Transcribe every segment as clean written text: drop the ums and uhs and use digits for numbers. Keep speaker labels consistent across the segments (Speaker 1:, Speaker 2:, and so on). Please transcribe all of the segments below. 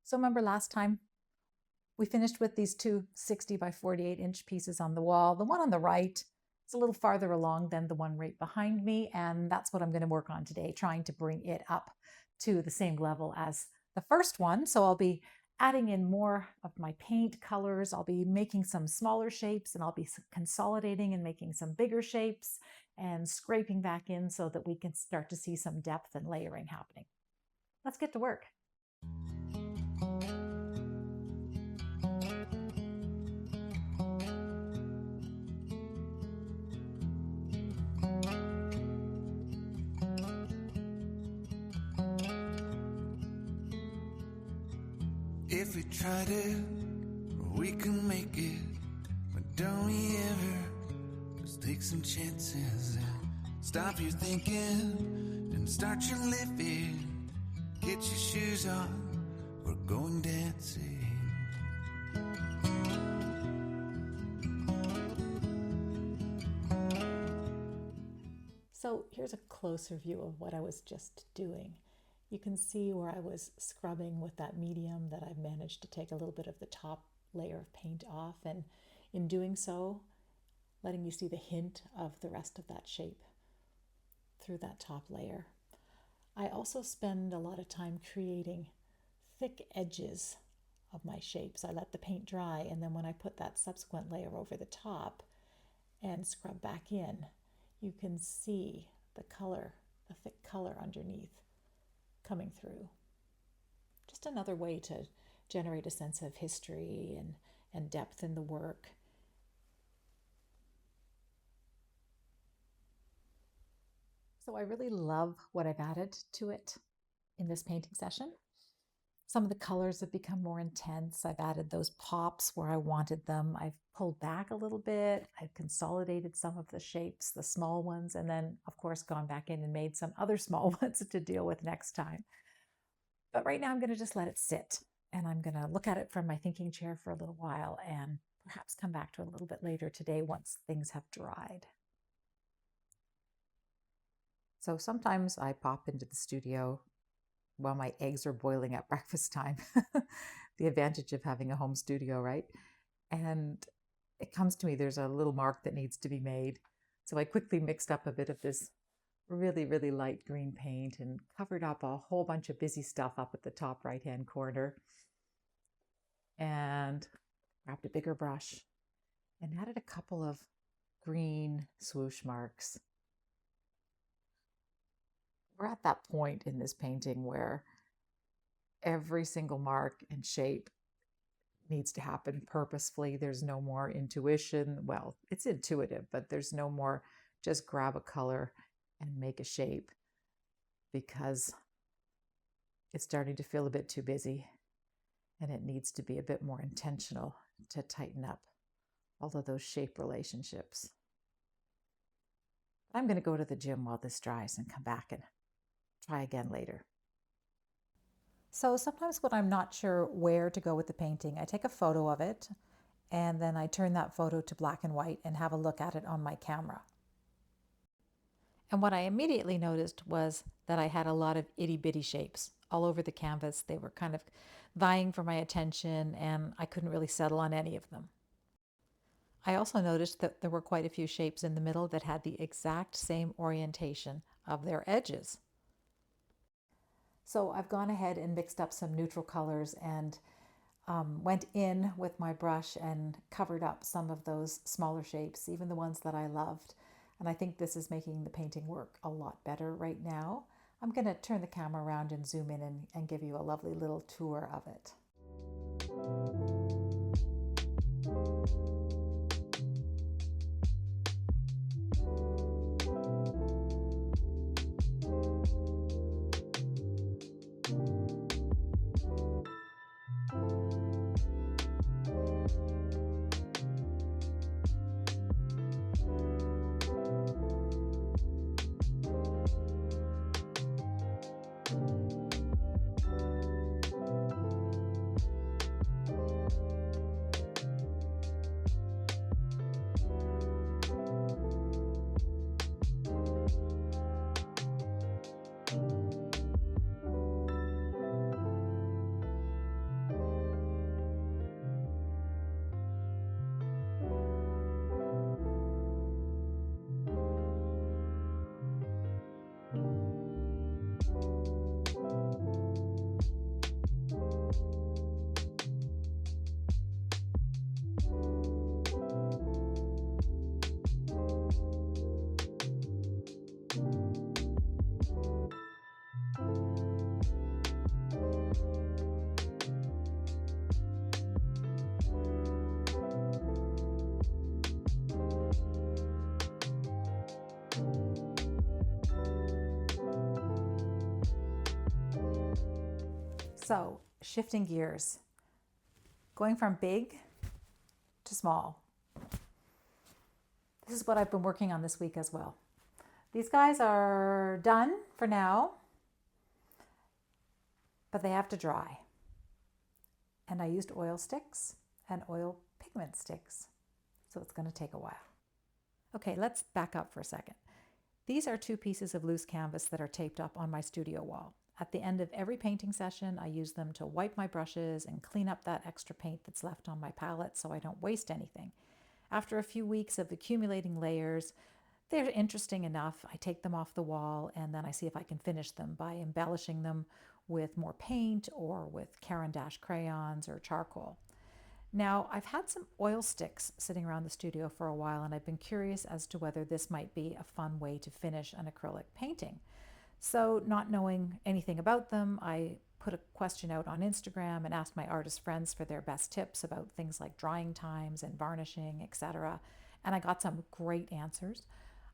Speaker 1: So remember last time we finished with these two 60 by 48 inch pieces on the wall. The one on the right is a little farther along than the one right behind me, and that's what I'm going to work on today, trying to bring it up to the same level as the first one. So I'll be adding in more of my paint colors. I'll be making some smaller shapes, and I'll be consolidating and making some bigger shapes and scraping back in so that we can start to see some depth and layering happening. Let's get to work.
Speaker 2: If we tried it, we can make it. But don't we ever just take some chances and stop your thinking and start your living. Get your shoes on, we're going dancing.
Speaker 1: So here's a closer view of what I was just doing. You can see where I was scrubbing with that medium that I've managed to take a little bit of the top layer of paint off, and in doing so, letting you see the hint of the rest of that shape through that top layer. I also spend a lot of time creating thick edges of my shapes. I let the paint dry, and then when I put that subsequent layer over the top and scrub back in, you can see the color, the thick color underneath coming through. Just another way to generate a sense of history and depth in the work. So I really love what I've added to it in this painting session. Some of the colors have become more intense. I've added those pops where I wanted them. I've pulled back a little bit. I've consolidated some of the shapes, the small ones, and then, of course, gone back in and made some other small ones to deal with next time. But right now I'm going to just let it sit, and I'm going to look at it from my thinking chair for a little while and perhaps come back to it a little bit later today once things have dried. So sometimes I pop into the studio while my eggs are boiling at breakfast time. The advantage of having a home studio, right? And it comes to me, there's a little mark that needs to be made. So I quickly mixed up a bit of this really, really light green paint and covered up a whole bunch of busy stuff up at the top right-hand corner. And grabbed a bigger brush and added a couple of green swoosh marks. We're at that point in this painting where every single mark and shape needs to happen purposefully. There's no more intuition. Well, it's intuitive, but there's no more just grab a color and make a shape, because it's starting to feel a bit too busy and it needs to be a bit more intentional to tighten up all of those shape relationships. I'm going to go to the gym while this dries and come back and try again later. So sometimes when I'm not sure where to go with the painting, I take a photo of it and then I turn that photo to black and white and have a look at it on my camera. And what I immediately noticed was that I had a lot of itty-bitty shapes all over the canvas. They were kind of vying for my attention and I couldn't really settle on any of them. I also noticed that there were quite a few shapes in the middle that had the exact same orientation of their edges. So I've gone ahead and mixed up some neutral colors and went in with my brush and covered up some of those smaller shapes, even the ones that I loved. And I think this is making the painting work a lot better right now. I'm going to turn the camera around and zoom in and give you a lovely little tour of it. So, shifting gears, going from big to small. This is what I've been working on this week as well. These guys are done for now, but they have to dry. And I used oil sticks and oil pigment sticks, so it's going to take a while. Okay, let's back up for a second. These are 2 pieces of loose canvas that are taped up on my studio wall. At the end of every painting session, I use them to wipe my brushes and clean up that extra paint that's left on my palette so I don't waste anything. After a few weeks of accumulating layers, they're interesting enough. I take them off the wall and then I see if I can finish them by embellishing them with more paint or with Caran d'Ache crayons or charcoal. Now, I've had some oil sticks sitting around the studio for a while and I've been curious as to whether this might be a fun way to finish an acrylic painting. So, not knowing anything about them, I put a question out on Instagram and asked my artist friends for their best tips about things like drying times and varnishing, etc. And I got some great answers.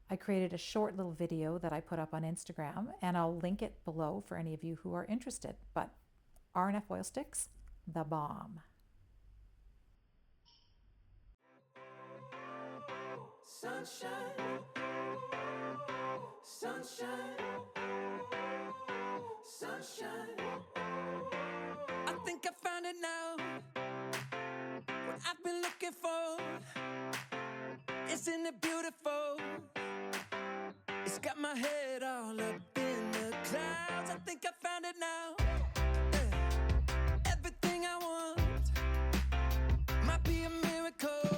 Speaker 1: I created a short little video that I put up on Instagram, and I'll link it below for any of you who are interested. But R&F oil sticks, the bomb.
Speaker 2: Sunshine, sunshine, sunshine. I think I found it now. What I've been looking for. Isn't it beautiful? It's got my head all up in the clouds. I think I found it now. Yeah. Everything I want might be a miracle.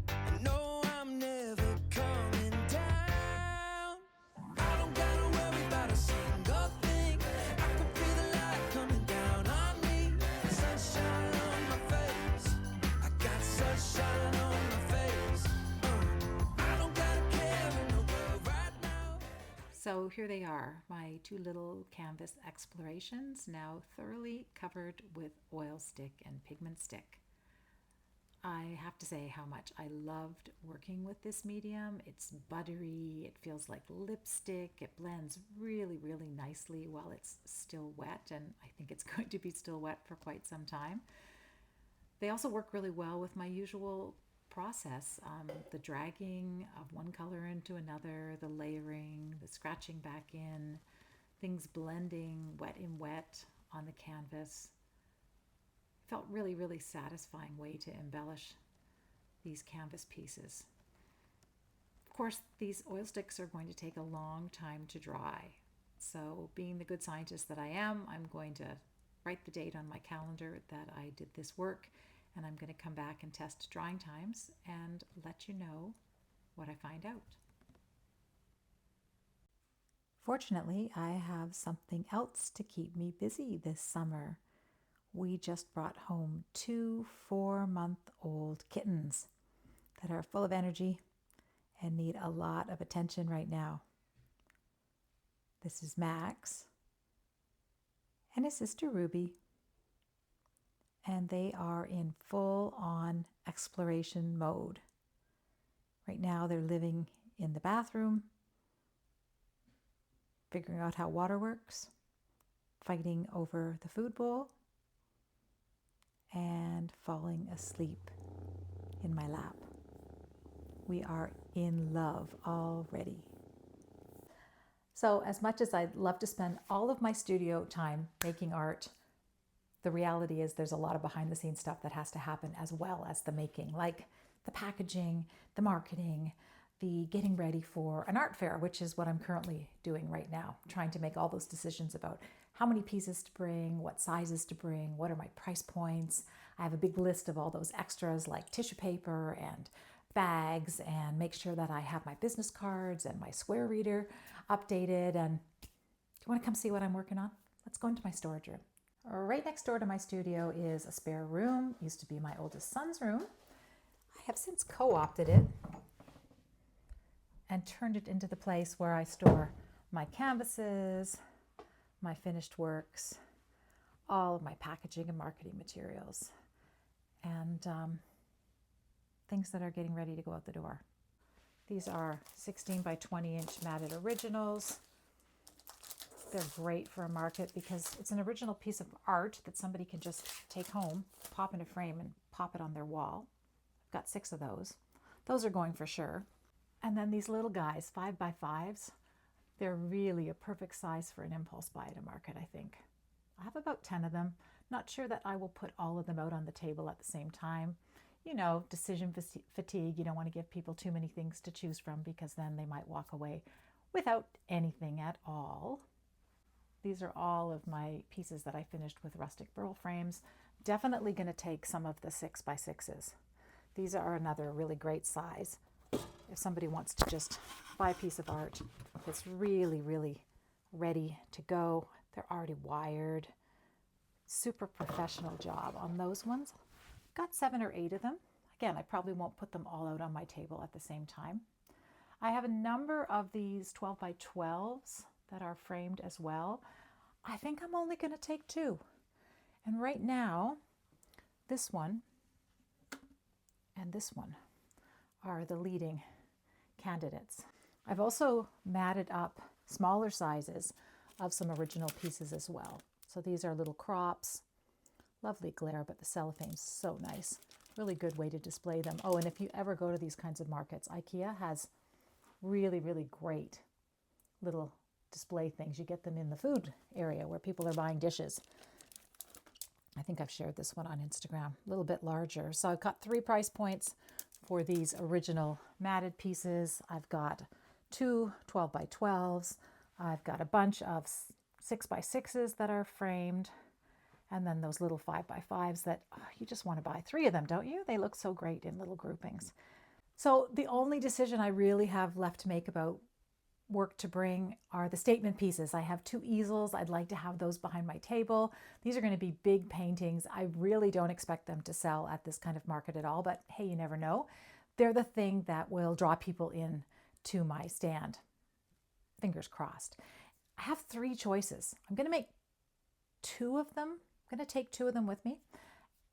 Speaker 2: And no, I'm never coming down. I don't gotta worry about a single thing. I can feel the light coming down on me. Sunshine on my face. I got sunshine on my face. I don't gotta care in the world right now.
Speaker 1: So here they are, my 2 little canvas explorations, now thoroughly covered with oil stick and pigment stick. I have to say how much I loved working with this medium. It's buttery, it feels like lipstick, it blends really, really nicely while it's still wet, and I think it's going to be still wet for quite some time. They also work really well with my usual process, the dragging of one color into another, the layering, the scratching back in, things blending wet in wet on the canvas. Felt really, really satisfying way to embellish these canvas pieces. Of course, these oil sticks are going to take a long time to dry. So being the good scientist that I am, I'm going to write the date on my calendar that I did this work, and I'm going to come back and test drying times and let you know what I find out. Fortunately, I have something else to keep me busy this summer. We just brought home 2 4-month-old kittens that are full of energy and need a lot of attention right now. This is Max and his sister Ruby, and they are in full-on exploration mode. Right now they're living in the bathroom, figuring out how water works, fighting over the food bowl, and falling asleep in my lap. We are in love already. So as much as I'd love to spend all of my studio time making art, the reality is there's a lot of behind the scenes stuff that has to happen as well as the making, like the packaging, the marketing, the getting ready for an art fair, which is what I'm currently doing right now, trying to make all those decisions about how many pieces to bring, what sizes to bring, what are my price points. I have a big list of all those extras like tissue paper and bags, and make sure that I have my business cards and my square reader updated. And do you want to come see what I'm working on? Let's go into my storage room. Right next door to my studio is a spare room. It used to be my oldest son's room. I have since co-opted it and turned it into the place where I store my canvases, my finished works, all of my packaging and marketing materials, and things that are getting ready to go out the door. These are 16 by 20 inch matted originals. they're great for a market because it's an original piece of art that somebody can just take home, pop in a frame and pop it on their wall. I've got 6 of those. Those are going for sure. And then these little guys, 5x5s, they're really a perfect size for an impulse buy at a market, I think. I have about 10 of them. Not sure that I will put all of them out on the table at the same time. You know, decision fatigue. You don't want to give people too many things to choose from because then they might walk away without anything at all. These are all of my pieces that I finished with rustic burl frames. Definitely going to take some of the 6x6s. These are another really great size. If somebody wants to just buy a piece of art that's really, really ready to go, they're already wired. Super professional job on those ones. Got 7 or 8 of them. Again, I probably won't put them all out on my table at the same time. I have a number of these 12x12s that are framed as well. I think I'm only going to take 2. And right now, this one and this one are the leading candidates. I've also matted up smaller sizes of some original pieces as well. So these are little crops. Lovely glare, but the cellophane's so nice. Really good way to display them. Oh, and if you ever go to these kinds of markets, IKEA has really, really great little display things. You get them in the food area where people are buying dishes. I think I've shared this one on Instagram, a little bit larger. So I've got 3 price points for these original matted pieces. I've got 2 12x12s. I've got a bunch of 6x6s that are framed. And then those little 5x5s that you just want to buy 3 of them, don't you? They look so great in little groupings. So the only decision I really have left to make about work to bring are the statement pieces. I have 2 easels. I'd like to have those behind my table. These are going to be big paintings. I really don't expect them to sell at this kind of market at all, but hey, you never know. They're the thing that will draw people in to my stand. Fingers crossed. I have 3 choices. I'm going to make 2 of them. I'm going to take 2 of them with me,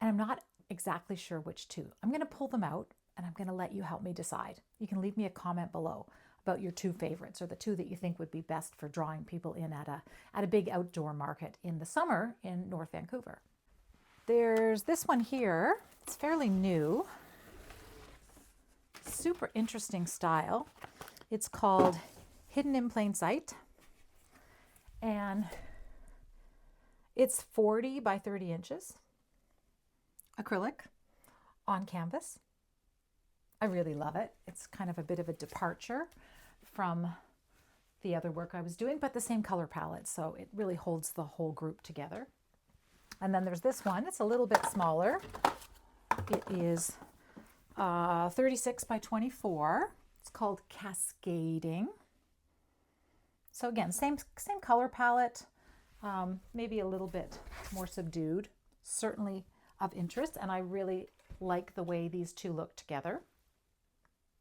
Speaker 1: and I'm not exactly sure which 2. I'm going to pull them out, and I'm going to let you help me decide. You can leave me a comment below about your 2 favorites, or the 2 that you think would be best for drawing people in at a big outdoor market in the summer in North Vancouver. There's this one here. It's fairly new. Super interesting style. It's called Hidden in Plain Sight, and it's 40 by 30 inches acrylic on canvas. I really love it. It's kind of a bit of a departure from the other work I was doing, but the same color palette, so it really holds the whole group together. And then there's this one. It's a little bit smaller. It is 36 by 24. It's called Cascading. So again, same color palette, maybe a little bit more subdued, certainly of interest, and I really like the way these 2 look together.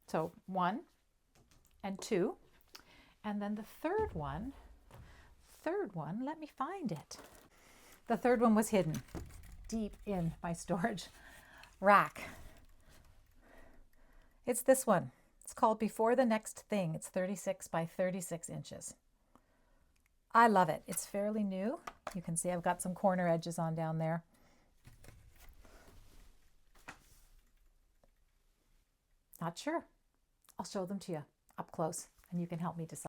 Speaker 1: So 1 and 2, and then the third one, let me find it. The third one was hidden deep in my storage rack. It's this one. It's called Before the Next Thing. It's 36 by 36 inches. I love it. It's fairly new. You can see I've got some corner edges on down there. Not sure. I'll show them to you up close, and you can help me decide.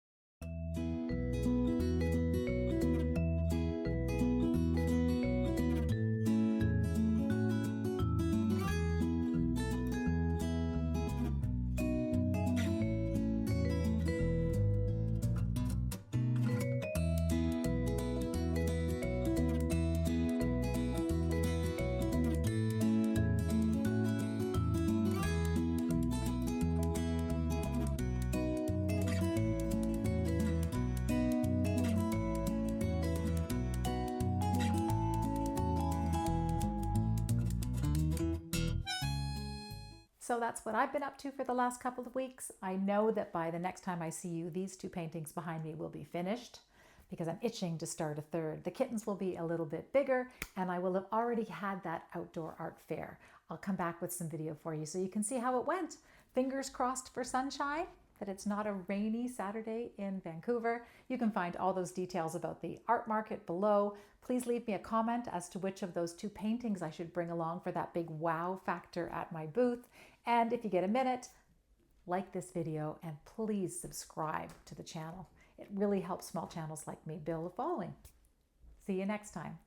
Speaker 1: So that's what I've been up to for the last couple of weeks. I know that by the next time I see you, these 2 paintings behind me will be finished because I'm itching to start a third. The Kittens will be a little bit bigger, and I will have already had that outdoor art fair. I'll come back with some video for you so you can see how it went. Fingers crossed for sunshine. that it's not a rainy Saturday in Vancouver. You can find all those details about the art market below. Please leave me a comment as to which of those two paintings I should bring along for that big wow factor at my booth. And if you get a minute, like this video and please subscribe to the channel. It really helps small channels like me build a following. See you next time.